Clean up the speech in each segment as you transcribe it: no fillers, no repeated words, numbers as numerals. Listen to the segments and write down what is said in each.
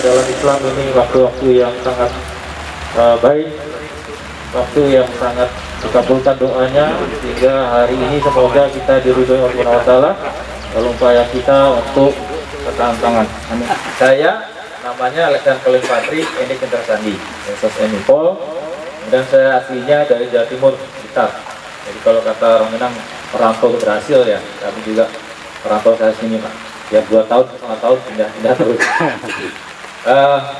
dalam Islam ini waktu-waktu yang sangat baik, waktu yang sangat dikabulkan doanya, sehingga hari ini semoga kita diridhoi Allah Subhanahu wa taala dalam upaya kita untuk ketahanan pangan. Amin. Saya namanya Letnan Kolonel Infantri Enik Intersandi, Pol, dan saya aslinya dari Jawa Timur, Blitar. Jadi kalau kata orang Minang, perantau berhasil ya, kami juga perantau saya sini Pak. Ya 2 tahun, setengah tahun pindah terus.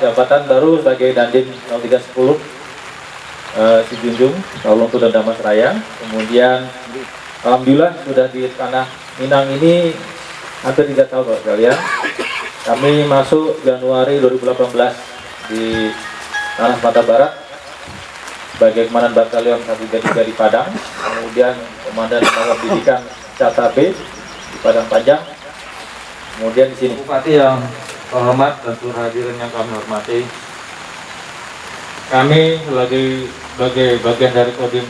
Jabatan baru sebagai Dandim 0310 Sijunjung, Kawulung dan Damas Raya. Kemudian alhamdulillah sudah di tanah Minang ini hampir 3 tahun Pak sekalian. Kami masuk Januari 2018 di tanah Sumatera Barat sebagai Komandan Batalion 133 di Padang, kemudian Komandan Lembaga Pendidikan Cata B di Padang Panjang, kemudian di sini Bupati yang terhormat dan seluruh hadirin yang kami hormati. Kami sebagai bagian dari Kodim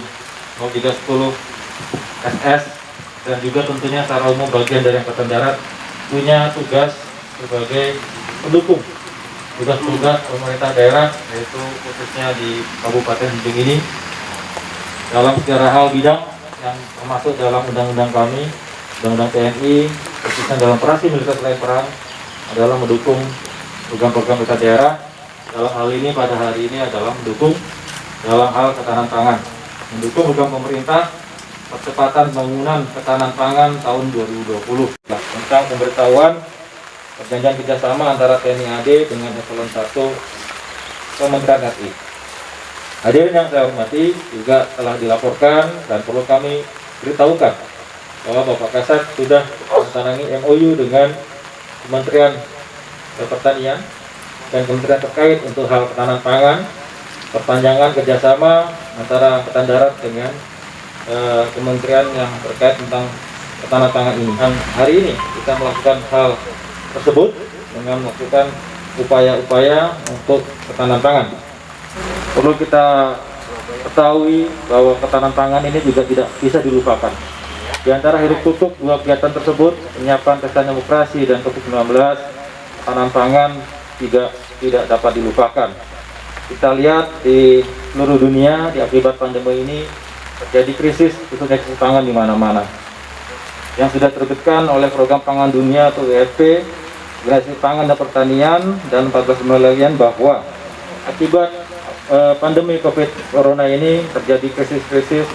0310 SS dan juga tentunya secara umum bagian dari Angkatan Darat punya tugas sebagai pendukung tugas-tugas pemerintah daerah, yaitu khususnya di Kabupaten Sijung ini dalam segala hal bidang yang termasuk dalam undang-undang kami, undang-undang TNI, khususnya dalam operasi militer selain perang adalah mendukung program-program pemerintah daerah. Dalam hal ini pada hari ini adalah mendukung dalam hal ketahanan pangan, mendukung program pemerintah percepatan bangunan ketahanan pangan tahun 2020 tentang pemberitahuan perjanjian kerjasama antara TNI AD dengan Eselon 1 Kementerian RI. Hadirin yang saya hormati, juga telah dilaporkan dan perlu kami beritahukan bahwa Bapak Kasat sudah menandatangani MOU dengan Kementerian Pertanian dan kementerian terkait untuk hal ketahanan pangan, perpanjangan kerjasama antara Angkatan Darat dengan kementerian yang terkait tentang ketahanan pangan ini. Dan hari ini kita melakukan hal tersebut dengan melakukan upaya-upaya untuk ketahanan pangan. Perlu kita ketahui bahwa ketahanan pangan ini juga tidak bisa dilupakan. Di antara hiruk pikuk 2 kegiatan tersebut, penyiapan pesta demokrasi dan COVID-19, ketahanan pangan tidak dapat dilupakan. Kita lihat di seluruh dunia di akibat pandemi ini terjadi krisis khususnya krisis pangan di mana-mana. Yang sudah terbitkan oleh Program Pangan Dunia atau WFP, Organisasi Pangan dan Pertanian dan 14 lainnya bahwa akibat pandemi COVID Corona ini terjadi krisis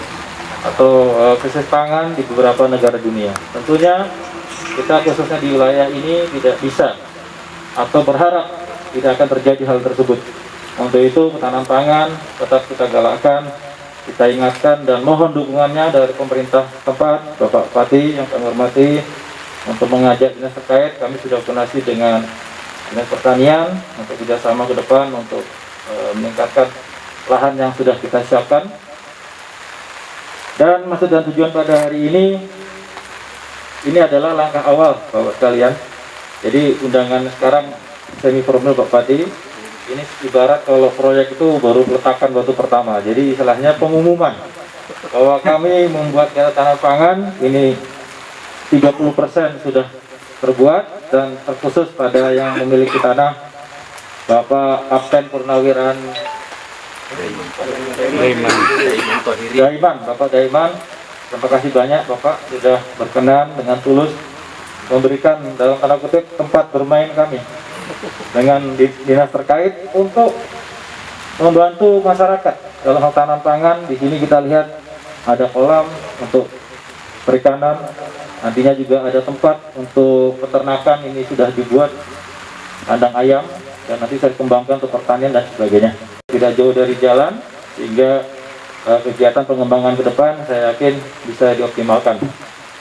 atau krisis pangan di beberapa negara dunia. Tentunya kita khususnya di wilayah ini tidak bisa atau berharap tidak akan terjadi hal tersebut. Untuk itu ketahanan pangan tetap kita galakkan, kita ingatkan dan mohon dukungannya dari pemerintah tempat, Bapak Bupati yang kami hormati, untuk mengajak dinas terkait. Kami sudah koordinasi dengan Dinas Pertanian untuk kerjasama ke depan untuk meningkatkan lahan yang sudah kita siapkan. Dan maksud dan tujuan pada hari ini adalah langkah awal Bapak sekalian. Jadi undangan sekarang semi formal Bapak Bupati, ini ibarat kalau proyek itu baru peletakan batu pertama. Jadi istilahnya pengumuman bahwa kami membuat ketahanan pangan ini 30% sudah terbuat dan terkhusus pada yang memiliki tanah Bapak Kapten Purnawirawan Daiman, Bapak Daiman. Terima kasih banyak Bapak sudah berkenan dengan tulus memberikan dalam tanda kutip tempat bermain kami dengan dinas terkait untuk membantu masyarakat dalam hal tanaman pangan. Di sini kita lihat ada kolam untuk perikanan, nantinya juga ada tempat untuk peternakan, ini sudah dibuat kandang ayam dan nanti saya kembangkan untuk pertanian dan sebagainya. Tidak jauh dari jalan sehingga kegiatan pengembangan ke depan saya yakin bisa dioptimalkan.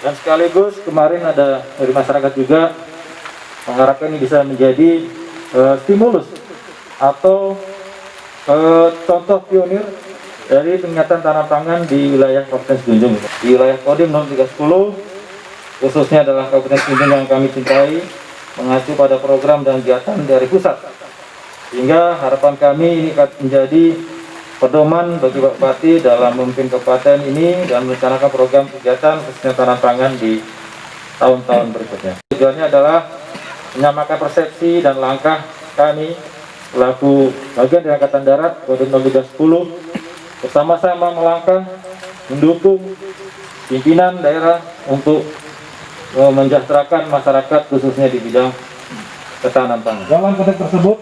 Dan sekaligus kemarin ada dari masyarakat juga mengharapkan ini bisa menjadi stimulus atau contoh pionir dari peningkatan tanam pangan di wilayah Kabupaten Sijunjung. Di wilayah Kodim 0310 khususnya adalah Kabupaten Sijunjung yang kami cintai, mengacu pada program dan kegiatan dari pusat, sehingga harapan kami ini akan menjadi pedoman bagi Bapak Bupati dalam memimpin kabupaten ini dan merencanakan program kegiatan khususnya tanam pangan di tahun-tahun berikutnya. Tujuannya adalah menyamakan persepsi dan langkah kami selaku bagian dari Angkatan Darat Kodim 0310 bersama-sama melangkah mendukung pimpinan daerah untuk mensejahterakan masyarakat khususnya di bidang ketahanan pangan. Dalam konteks tersebut,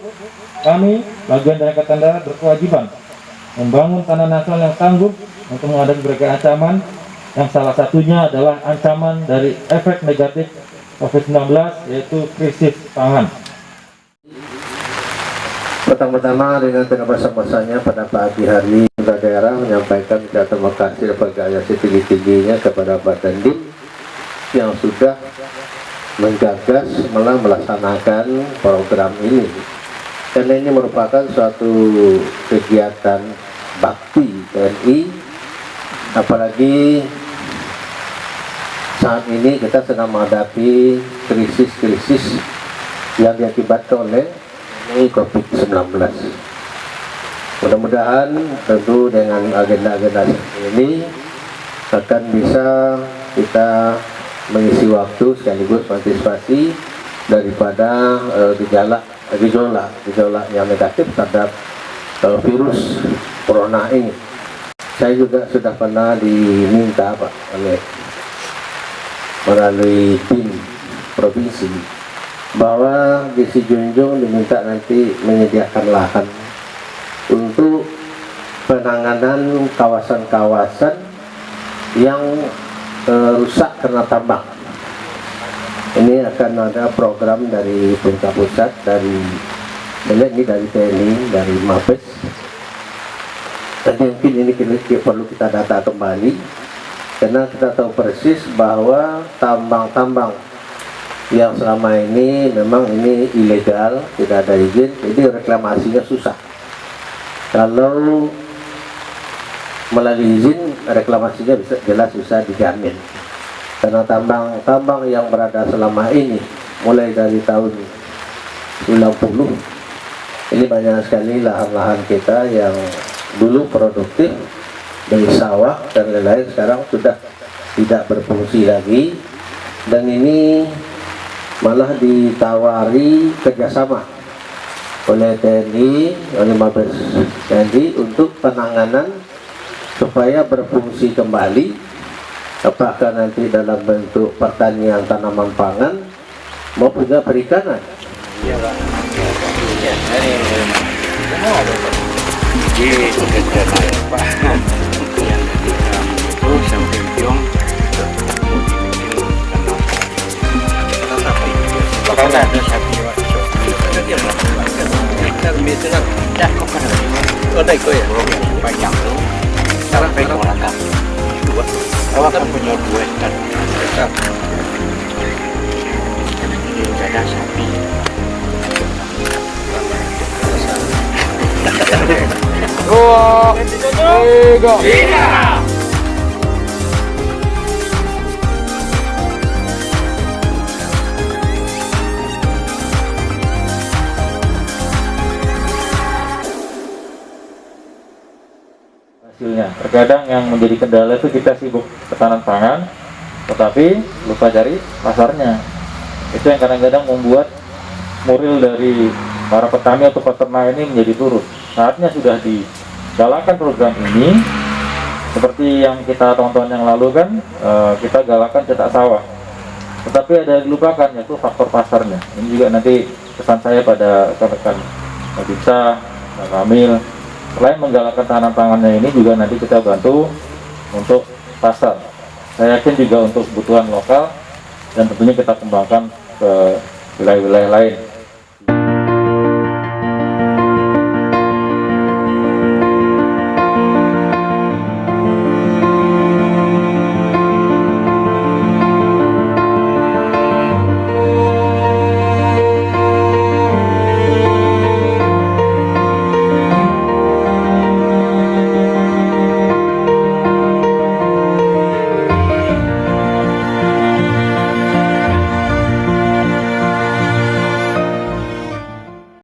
kami bagian dari Angkatan Darat berkewajiban membangun tanah nasional yang tangguh untuk menghadapi berbagai ancaman, yang salah satunya adalah ancaman dari efek negatif COVID-19, yaitu krisis pangan. Pertama-tama dengan terbesar-besarnya pada pagi hari daerah menyampaikan terima kasih dan setinggi-tingginya kepada Pak Dandim yang sudah menggagas melaksanakan program ini, karena ini merupakan suatu kegiatan bakti TNI, apalagi saat ini kita sedang menghadapi krisis-krisis yang diakibatkan oleh COVID-19. Mudah-mudahan tentu dengan agenda-agenda seperti ini akan bisa kita mengisi waktu sekaligus antisipasi daripada gejolak yang negatif terhadap virus corona ini. Saya juga sudah pernah diminta Pak melalui tim provinsi bahwa di Sijunjung diminta nanti menyediakan lahan untuk penanganan kawasan-kawasan yang rusak karena tambang. Ini akan ada program dari pemerintah pusat, dari TNI, dari Mabes. Tapi mungkin ini perlu kita data kembali, karena kita tahu persis bahwa tambang-tambang yang selama ini memang ini ilegal, tidak ada izin, jadi reklamasinya susah. Kalau melalui izin, reklamasinya jelas bisa dijamin, karena tambang-tambang yang berada selama ini mulai dari tahun 90 ini banyak sekali lahan-lahan kita yang dulu produktif dari sawah dan lain-lain sekarang sudah tidak berfungsi lagi, dan ini malah ditawari kerjasama oleh TNI, oleh Mabes TNI untuk penanganan supaya berfungsi kembali, apakah nanti dalam bentuk pertanian tanaman pangan maupun juga perikanan. Sekarang baik orang kan dua, kalau kan punya dua kan jadi ada sapi. Dua, tiga. Hasilnya terkadang yang menjadi kendala itu kita sibuk ketahanan pangan tetapi lupa cari pasarnya. Itu yang kadang-kadang membuat moral dari para petani atau peternak ini menjadi turun. Saatnya sudah digalakan program ini, seperti yang kita tonton yang lalu kan, kita galakan cetak sawah, tetapi ada yang dilupakan, yaitu faktor pasarnya. Ini juga nanti pesan saya pada rekan-rekan Babinsa, Pak Kamil. Selain menggalakkan tahanan pangannya ini, juga nanti kita bantu untuk pasar. Saya yakin juga untuk kebutuhan lokal, dan tentunya kita kembangkan ke wilayah-wilayah lain.